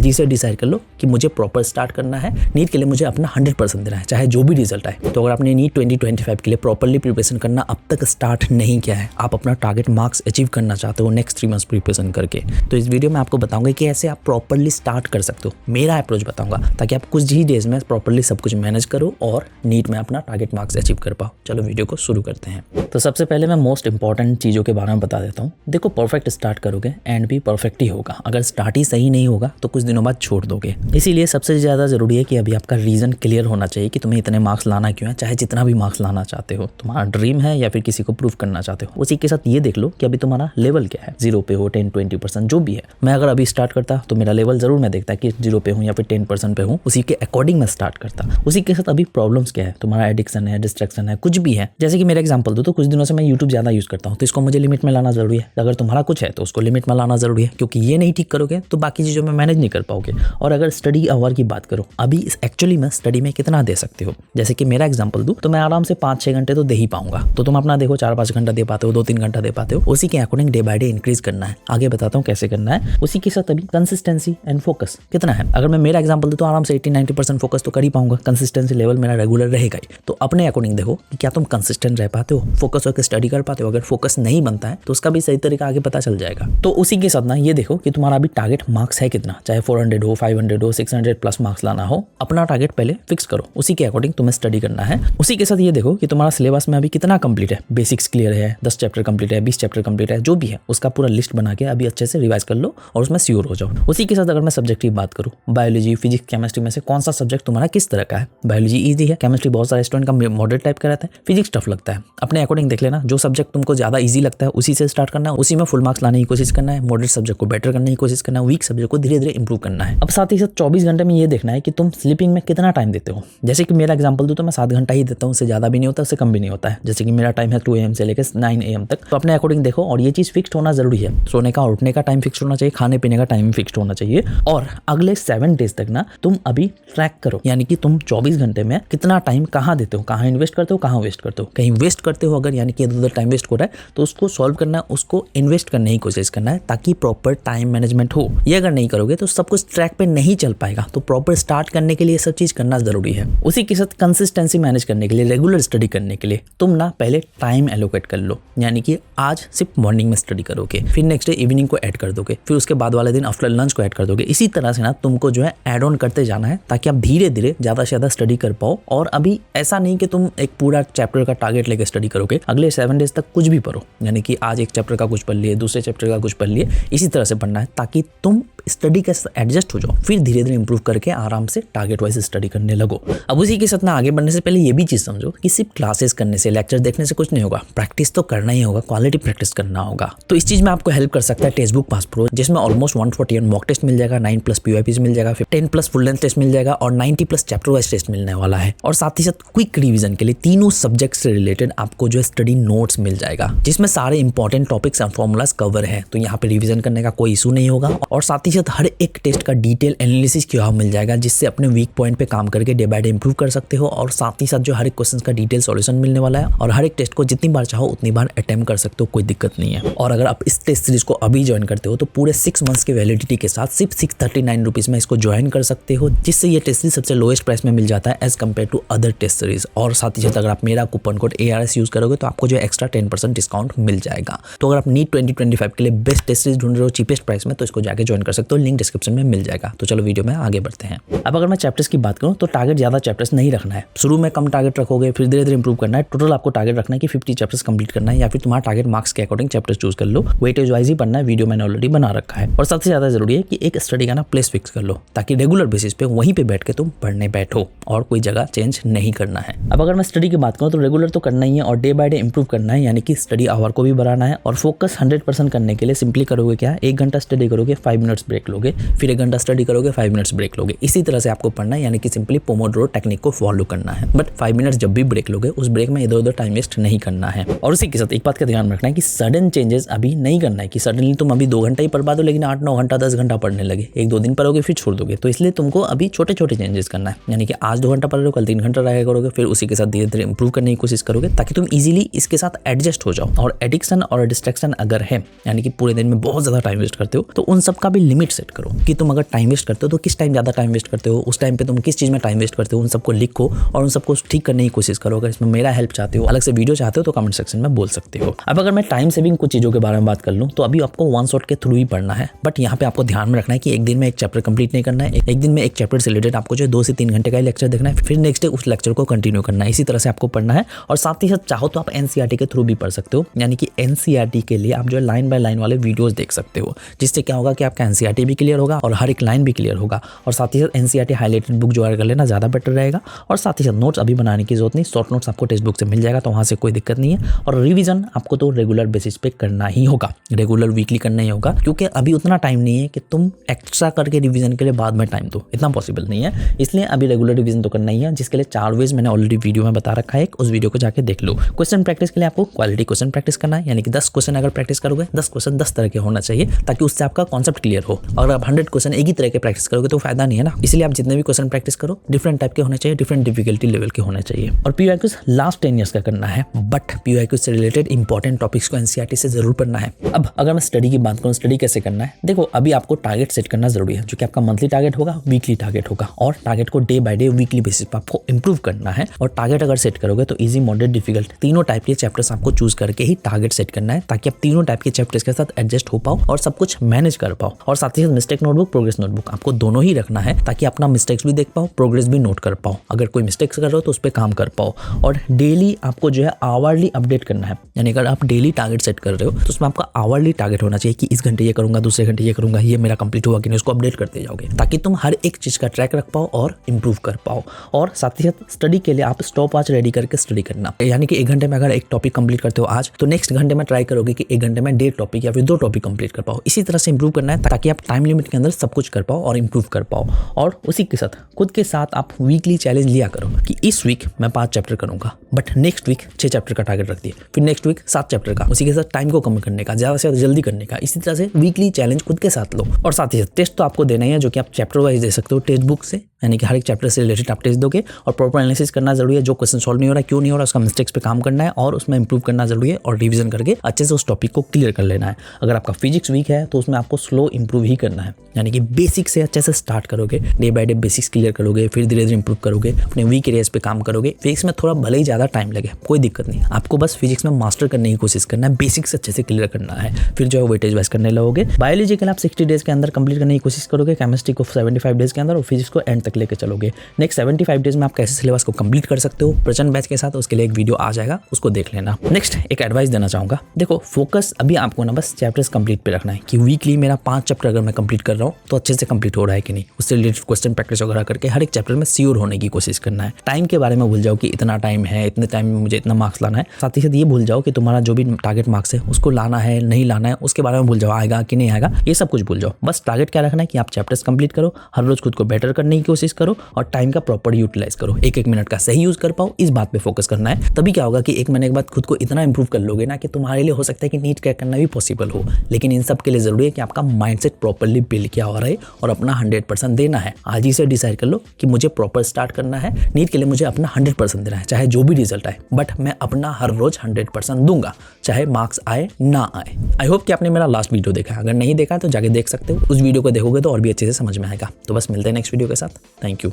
आज ही से डिसाइड कर लो कि मुझे प्रॉपर स्टार्ट करना है, नीट के लिए मुझे अपना 100% देना है, चाहे जो भी रिजल्ट आए। तो अगर आपने नीट 2025 के लिए प्रॉपरली प्रिपरेशन करना अब तक स्टार्ट नहीं किया है, आप अपना टारगेट मार्क्स अचीव करना चाहते हो नेक्स्ट 3 मंथ्स प्रिपरेशन करके, तो इस वीडियो में आपको बताऊंगा कि ऐसे आप प्रॉपरली स्टार्ट कर सकते हो। मेरा अप्रोच बताऊंगा ताकि आप कुछ ही डेज में प्रॉपरली सब कुछ मैनेज करो और नीट में अपना टारगेट मार्क्स अचीव कर पाओ। चलो वीडियो को शुरू करते हैं। तो सबसे पहले मैं मोस्ट इंपॉर्टेंट चीज़ों के बारे में बता देता हूँ। देखो, परफेक्ट स्टार्ट करोगे एंड भी परफेक्ट ही होगा। अगर स्टार्ट ही सही नहीं होगा तो कुछ दिनों बाद छोड़ दोगे। इसीलिए सबसे ज़्यादा ज़रूरी है कि अभी आपका रीज़न क्लियर होना चाहिए कि तुम्हें इतने मार्क्स लाना क्यों है, चाहे जितना भी मार्क्स लाना चाहते हो, तुम्हारा ड्रीम है या फिर किसी को प्रूव करना चाहते हो। उसी के साथ ये देख लो कि अभी तुम्हारा लेवल क्या है, 0 पे हो, 10-20% जो भी है। मैं अगर अभी स्टार्ट करता तो मेरा लेवल जरूर मैं देखता कि 0 पे हूँ या फिर 10% पे हूँ, उसी के अकॉर्डिंग मैं स्टार्ट करता। उसी के साथ अभी प्रॉब्लम्स क्या है, तुम्हारा एडिक्शन है, डिस्ट्रैक्शन है, कुछ भी है। जैसे कि मेरा एग्जांपल दो तो कुछ दिनों से मैं यूट्यूब ज़्यादा यूज़ करता हूँ, तो इसको मुझे लिमिट में लाना जरूरी है। अगर तुम्हारा कुछ है तो उसको लिमिट में लाना जरूरी है, क्योंकि ये नहीं ठीक करोगे तो बाकी चीज़ों में मैनेज नहीं कर पाओगे। और अगर स्टडी आवर की बात करो, अभी एक्चुअली में स्टडी में कितना दे सकते हो, जैसे कि मेरा एग्जांपल दूं तो मैं आराम से 5-6 घंटे तो दे ही पाऊंगा। तो तुम अपना देखो 4-5 घंटा दे पाते हो, 2-3 घंटा दे पाते हो, उसी के according day by day increase करना है। आगे बताता हूँ कैसे करना है। उसी के साथ अभी कंसिस्टेंसी एंड फोकस कितना है। अगर मैं मेरा एग्जांपल दूं तो आराम से 80-90% फोकस तो कर ही पाऊंगा, कंसिस्टेंसी लेवल मेरा रेगुलर रहेगा ही। तो अपने अकॉर्डिंग देखो कि क्या तुम कंसिस्टेंट रह पाते हो, फोकस होकर स्टडी कर पाते हो। अगर फोकस नहीं बनता है तो उसका भी सही तरीका आगे पता चल जाएगा। तो उसी के साथ ना ये देखो कि तुम्हारा अभी टारगेट मार्क्स है कितना, चाहे 400 हो, 500 हो, 600 प्लस मार्क्स लाना हो, अपना टारगेट पहले फिक्स करो, उसी के अकॉर्डिंग तुम्हें स्टडी करना है। उसी के साथ ये देखो कि तुम्हारा सिलेबस में अभी कितना कंप्लीट है, बेसिक्स क्लियर है, 10 चैप्टर कंप्लीट है, 20 चैप्टर कंप्लीट है, जो भी है उसका पूरा लिस्ट बना के अभी अच्छे से रिवाइज कर लो और उसमें श्योर हो जाओ। उसी के साथ अगर मैं सब्जेक्ट की बात करूँ, बायोलॉजी, फिजिक्स, केमिस्ट्री में से कौन सा सब्जेक्ट तुम्हारा किस तरह का है। बायोलॉजी ईजी है, केमिस्ट्री बहुत सारे स्टूडेंट का मॉडरेट टाइप का रहता है, फिजिक्स टफ लगता है। अपने अकॉर्डिंग देख लेना, जो सब्जेक्ट तुमको ज्यादा ईजी लगता है उसी से स्टार्ट करना है, उसी में फुल मार्क्स लाने की कोशिश करना है, मॉडरेट सब्जेक्ट को बेटर करने की कोशिश करना है, वीक सब्जेक्ट को धीरे धीरे इंप्रूव करना है। अब साथ ही साथ 24 घंटे में ये देखना है कि तुम स्लीपिंग में कितना टाइम देते हो। जैसे कि मेरा एग्जांपल दूं तो मैं 7 घंटा ही देता हूं, उससे ज़्यादा भी नहीं होता, उससे कम भी नहीं होता है। जैसे कि मेरा टाइम है 2 AM से लेकर 9 AM तक। तो अपने अकॉर्डिंग देखो, और ये चीज़ फिक्स्ड होना जरूरी है। सोने का और उठने का टाइम फिक्स्ड होना चाहिए, खाने पीने का टाइम फिक्स्ड होना चाहिए। और अगले 7 डेज तक ना तुम अभी ट्रैक करो, यानी कि तुम 24 घंटे में कितना टाइम कहाँ देते हो, कहाँ इन्वेस्ट करते हो, कहाँ वेस्ट करते हो। कहीं वेस्ट करते हो अगर, यानी कि इधर उधर टाइम वेस्ट हो रहा है, तो उसको सॉल्व करना है, उसको इन्वेस्ट करने की कोशिश करना है, ताकि प्रॉपर टाइम मैनेजमेंट हो। ये अगर नहीं करोगे तो सब कुछ ट्रैक पे नहीं चल पाएगा। तो प्रॉपर स्टार्ट करने के लिए सब चीज करना जरूरी है। उसी के साथ कंसिस्टेंसी मैनेज करने के लिए, रेगुलर स्टडी करने के लिए तुम ना पहले टाइम एलोकेट कर लो, यानी कि आज सिर्फ मॉर्निंग में स्टडी करोगे, फिर नेक्स्ट डे इवनिंग को ऐड कर दोगे, फिर उसके बाद वाले दिन आफ्टर लंच को ऐड कर दोगे। इसी तरह से ना तुमको जो है ऐड ऑन करते जाना है, ताकि आप धीरे धीरे ज्यादा से ज्यादा स्टडी कर पाओ। और अभी ऐसा नहीं कि तुम एक पूरा चैप्टर का टारगेट लेकर स्टडी करोगे, अगले 7 डेज तक कुछ भी पढ़ो, यानी कि आज एक चैप्टर का कुछ पढ़ लिए, दूसरे चैप्टर का कुछ पढ़ लिए, इसी तरह से पढ़ना है ताकि तुम स्टडी के साथ एडजस्ट हो जाओ, फिर धीरे धीरे इंप्रूव करके आराम से टारगेट वाइज स्टडी करने लगो। अब उसी के साथ ना आगे बढ़ने से पहले ये भी चीज समझो कि सिर्फ क्लासेस करने से, लेक्चर देखने से कुछ नहीं होगा, प्रैक्टिस तो करना ही होगा, क्वालिटी प्रैक्टिस करना होगा। तो इस चीज में आपको हेल्प कर सकता है टेक्स्ट बुक पास प्रो, जिसमें ऑलमोस्ट 141 मॉक टेस्ट मिल जाएगा, 9+ PYPs मिल जाएगा, 10+ फुल लेंथ टेस्ट मिल जाएगा और 90+ चैप्टर वाइज टेस्ट मिलने वाला है। और साथ ही साथ क्विक रिवीजन के लिए तीनों सब्जेक्ट से रिलेटेड आपको जो है स्टडी नोट्स मिल जाएगा, जिसमें सारे important topics and formulas cover है। तो यहाँ पे रिवीजन करने का कोई इशू नहीं होगा। और साथ ही साथ हर एक टेस्ट का डिटेल एनालिसिस किया हुआ मिल जाएगा, जिससे अपने वीक पॉइंट पे काम करके डे बाय डे इंप्रूव कर सकते हो। और साथ ही साथ जो हर एक क्वेश्चन का डिटेल सॉल्यूशन मिलने वाला है, और हर एक टेस्ट को जितनी बार चाहो उतनी बार अटेम्प्ट कर सकते हो, कोई दिक्कत नहीं है। और अगर आप इस टेस्ट सीरीज को अभी ज्वाइन करते हो तो पूरे 6 मंथ्स की वैलिडिटी के साथ सिर्फ 639 रुपीज में इसको ज्वाइन कर सकते हो, जिससे ये टेस्ट सीरीज सबसे लोएस्ट प्राइस में मिल जाता है as compared to other test series. और साथ ही साथ अगर आप मेरा कूपन कोड ARS यूज करोगे तो आपको जो एक्स्ट्रा 10% डिस्काउंट मिल जाएगा। तो अगर आप नीट 2025 के लिए बेस्ट टेस्ट सीरीज ढूंढ रहे हो चीपेस्ट प्राइस में, तो इसको जाके ज्वाइन कर सकते हो, लिंक डिस्क्रिप्शन में मिल जाएगा। तो चलो वीडियो में आगे बढ़ते हैं। अब अगर मैं चैप्टर्स की बात करूं तो टारगेट ज्यादा चैप्टर्स नहीं रखना है, शुरू में कम टारगेट रखोगे, फिर धीरे धीरे इंप्रूव करना है। टोटल आपको टारगेट रखना है कि 50 चैप्टर्स कंप्लीट करना है, या फिर तुम्हारा टारगेट मार्क्स के अकॉर्डिंग चैप्टर्स चूज कर लो, वेटेज वाइज ही पढ़ना है, वीडियो मैंने ऑलरेडी बना रखा है। और सबसे ज्यादा जरूरी है कि एक स्टडी का ना प्लेस फिक्स कर लो, ताकि रेगुलर बेसिस पे वहीं पे बैठ के तुम पढ़ने बैठो और कोई जगह चेंज नहीं करना है। अब अगर मैं स्टडी की बात करूं तो रेगुलर तो करना ही है और डे बाय डे इंप्रूव करना है, यानी कि स्टडी आवर को भी बढ़ाना है। और फोकस 100% करने के लिए सिंपली करोगे क्या, 1 घंटा स्टडी करोगे, 5 मिनट्स ब्रेक लोगे, फिर 1 घंटा स्टडी करोगे, 5 मिनट्स ब्रेक लोगे। इसी तरह से आपको पढ़ना है, यानी कि सिंपली पोमोडोरो टेक्निक को फॉलो करना है। बट 5 मिनट्स जब भी ब्रेक लोगे, उस ब्रेक में इधर उधर टाइम वेस्ट नहीं करना है। और उसी के साथ एक बात का ध्यान रखना है कि सडन चेंजेस अभी नहीं करना है, कि सडनली तुम अभी 2 घंटा ही पढ़ पाओ लेकिन 8-9 घंटा 10 घंटा पढ़ने लगे, 1-2 दिन पढ़ोगे फिर छोड़ दोगे। तो इसलिए तुमको अभी छोटे छोटे चेंजेस करना है, यानी कि आज 2 घंटा पढ़ रहे हो, कल 3 घंटा रहा करोगे, फिर उसी के साथ धीरे धीरे इंप्रूव करने की कोशिश करोगे, ताकि तुम इजीली इसके साथ एडजस्ट हो जाओ। और एडिक्शन और डिस्ट्रैक्शन अगर है, यानी कि पूरे दिन में बहुत ज्यादा टाइम वेस्ट करते हो, तो उन सब का भी लिमिट सेट करो कि तुम अगर टाइम वेस्ट करते हो तो किस टाइम ज़्यादा टाइम वेस्ट करते हो, उस टाइम पे तुम किस चीज़ में टाइम वेस्ट करते हो, उन सबको लिखो और उन सबको ठीक करने की कोशिश करो। अगर इसमें मेरा हेल्प चाहते हो, अलग से वीडियो चाहते हो तो कमेंट सेक्शन में बोल सकते हो। अब अगर मैं टाइम सेविंग कुछ चीज़ों के बारे में बात कर लूँ तो अभी आपको वन शॉट के थ्रू ही पढ़ना है, बट यहाँ पे आपको ध्यान में रखना है कि एक दिन में एक चैप्टर कंप्लीट नहीं करना है। एक दिन में एक चैप्टर से रिलेटेड आपको जो 2 से 3 घंटे का ही लेक्चर देखना है, फिर नेक्स्ट डे उस लेक्चर को कंटिन्यू करना है। इसी तरह से आपको पढ़ना है और साथ ही साथ चाहो तो आप एनसीईआरटी के थ्रू भी पढ़ सकते हो, यानी कि एनसीईआरटी के लिए आप जो लाइन बाय लाइन वाले वीडियोस देख सकते हो, जिससे क्या होगा कि आपका एनसीईआरटी भी क्लियर होगा और हर एक लाइन भी क्लियर होगा। और साथ ही साथ एनसीईआरटी हाईलाइटेड बुक जो कर लेना ज़्यादा बेटर रहेगा। और साथ ही साथ नोट्स अभी बनाने की जरूरत नहीं, शॉर्ट नोट्स आपको टेक्स्ट बुक से मिल जाएगा, तो वहाँ से कोई दिक्कत नहीं है। और रिवीजन आपको तो रेगुलर बेसिस पे करना ही होगा, रेगुलर वीकली करना ही होगा, क्योंकि अभी उतना टाइम नहीं है कि तुम एक्स्ट्रा करके रिवीजन के लिए बाद में टाइम दो, इतना पॉसिबल नहीं है। इसलिए अभी रेगुलर रिवीजन तो करना ही है, जिसके लिए 4 वेज मैंने ऑलरेडी वीडियो में बता रखा है, उस वीडियो को जाके देख लो। क्वेश्चन प्रैक्टिस के लिए आपको क्वालिटी क्वेश्चन प्रैक्टिस करना है, यानी कि 10 क्वेश्चन अगर प्रैक्टिस करोगे, 10 क्वेश्चन 10 तरह के होना चाहिए, ताकि उससे आपका कॉन्सेप्ट क्लियर हो। और आप 100 क्वेश्चन एक ही तरह के प्रैक्टिस करोगे तो फायदा नहीं है ना। इसलिए आप जितने भी क्वेश्चन प्रैक्टिस करो डिफरेंट टाइप के होने चाहिए, डिफरेंट डिफिकल्टी लेवल के होने चाहिए। और पीवाईक्यूज लास्ट 10 ईयर्स का करना है, बट पीवाईक्यूज से रिलेटेड इंपॉर्टेंट टॉपिक्स को एनसीईआरटी से जरूर पढ़ना है। अब अगर मैं स्टडी की बात करूँ, स्टडी कैसे करना है, देखो अभी आपको टारगेट सेट करना जरूरी है, जो कि आपका मंथली टारगेट होगा, वीकली टारगेट होगा, और टारगेट को day by day weekly basis पर आपको इंप्रूव करना है। और टारगेट अगर सेट करोगे तो इजी, मॉडरेट, डिफिकल्ट तीनों टाइप के चैप्टर्स आपको चूज करके ही टारगेट सेट करना है, ताकि आप तीनों टाइप के चैप्टर्स के साथ एडजस्ट हो पाओ और सब कुछ मैनेज कर पाओ। और साथ ही साथ मिस्टेक नोटबुक, प्रोग्रेस नोटबुक आपको दोनों ही रखना है, ताकि अपना मिस्टेक्स भी देख पाओ, प्रोग्रेस भी नोट कर पाओ। अगर कोई मिस्टेक्स कर रहे हो तो उस पर काम कर पाओ। और डेली आपको जो है आवरली अपडेट करना है, यानी अगर आप डेली टारगेट सेट कर रहे हो तो उसमें आपका आवरली टारगेट होना चाहिए कि इस घंटे ये करूंगा, दूसरे घंटे ये करूंगा, ये मेरा कंप्लीट हुआ कि नहीं, उसको अपडेट करते जाओगे, ताकि तुम हर एक चीज का ट्रैक रख पाओ और इंप्रूव कर पाओ। और साथ ही साथ स्टडी के लिए आप स्टॉप वॉच रेडी करके स्टडी करना, यानी कि 1 घंटे में अगर एक टॉपिक कंप्लीट करते हो आज, तो नेक्स्ट घंटे में ट्राई करोगे कि 1 घंटे में 1.5 टॉपिक या फिर 2 टॉपिक कंप्लीट कर पाओ। इसी तरह से इंप्रूव करना है, ताकि आप टाइम लिमिट के अंदर सब कुछ कर पाओ और इंप्रूव कर पाओ। और उसी के साथ खुद के साथ आप वीकली चैलेंज लिया करो कि इस वीक मैं 5 चैप्टर करूंगा, बट नेक्स्ट वीक 6 चैप्टर का टारगेट रख दिए, फिर नेक्स्ट वीक 7 चैप्टर का। उसी के साथ टाइम को कम करने का, ज्यादा से ज्यादा जल्दी करने का। इसी तरह से वीकली चैलेंज खुद के साथ लो। और साथ ही साथ टेस्ट तो आपको देना ही है, जो कि आप चैप्टर वाइज दे सकते हो टेक्स्ट बुक से, यानी कि हर एक चैप्टर से रिलेटेड आप टेस्ट दोगे। और प्रॉपर एनालिसिस करना जरूरी है, जो क्वेश्चन सॉल्व नहीं हो रहा, क्यों नहीं हो रहा, उसका मिस्टेक्स पे काम करना है और उसमें इंप्रूव करना जरूरी है। और रिवीजन करके अच्छे से उस टॉपिक को क्लियर कर लेना है। अगर आपका फिजिक्स वीक है तो उसमें आपको स्लो इंप्रूव ही करना है, यानी कि बेसिक से अच्छे से स्टार्ट करोगे, day by day basics clear करोगे, फिर धीरे धीरे इंप्रूव करोगे, अपने वीक एरियाज पे काम करोगे। फिजिक्स में थोड़ा भले ही ज़्यादा टाइम लगे, कोई दिक्कत नहीं, आपको बस फिजिक्स में मास्टर करने की कोशिश करना है, बेसिक्स अच्छे से क्लियर करना है, फिर जो है वेटेज वाइज करने लगोगे। बायोलॉजी के लिए आप 60 डेज के अंदर कंप्लीट करने की कोशिश करोगे, केमिस्ट्री को 75 डेज के अंदर, और फिजिक्स को एंड तक लेकर चलोगे। नेक्स्ट 75 डेज में आप कैसे सिलेबस को कंप्लीट कर सकते हो प्रचंड बैच के साथ, उसके लिए एक वीडियो आ जाएगा, उसको देख लेना। नेक्स्ट एक एडवाइस देना चाहूंगा, देखो फोकस अभी आपको ना बस चैप्टर्स कंप्लीट पे रखना है, कि वीकली मेरा 5 चैप्टर अगर मैं कंप्लीट कर रहा हूँ तो अच्छे से कंप्लीट हो रहा है कि नहीं, उससे रिलेटेड क्वेश्चन प्रैक्टिस वगैरह करके हर एक चैप्टर में श्योर होने की कोशिश करना है। टाइम के बारे में भूल जाओ कि इतना टाइम है, इतने टाइम में मुझे इतना मार्क्स लाना है। साथ ही साथ ये भूल जाओ कि तुम्हारा जो भी टारगेट मार्क्स है उसको लाना है नहीं लाना है, उसके बारे में भूल जाओ, आएगा कि नहीं आएगा, ये सब कुछ भूल जाओ। बस टारगेट क्या रखना है कि आप चैप्टर्स कंप्लीट करो, हर रोज खुद को बेटर करने की कोशिश करो और टाइम का प्रॉपर यूटिलाइज करो, एक मिनट का सही यूज कर पाओ, इस बात पे फोकस करना है। तभी क्या होगा कि 1 महीने के बाद खुद को इतना इंप्रूव कर लोगे ना कि तुम्हारे लिए हो सकता है कि नीट क्रैक करना भी पॉसिबल हो। लेकिन इन सब के लिए जरूरी है कि आपका माइंडसेट प्रॉपर्ली बिल्ड किया हो रहा है और अपना 100% देना है। आज ही से डिसाइड कर लो कि मुझे प्रॉपर स्टार्ट करना है, नीट के लिए मुझे अपना 100% देना है, चाहे जो भी रिजल्ट आए, बट मैं अपना हर रोज 100% दूंगा, चाहे मार्क्स आए ना आए। आई होप कि आपने मेरा लास्ट वीडियो देखा है, अगर नहीं देखा तो जाके देख सकते हो, उस वीडियो को देखोगे तो और भी अच्छे से समझ में आएगा। तो बस मिलते हैं नेक्स्ट वीडियो के साथ, थैंक यू।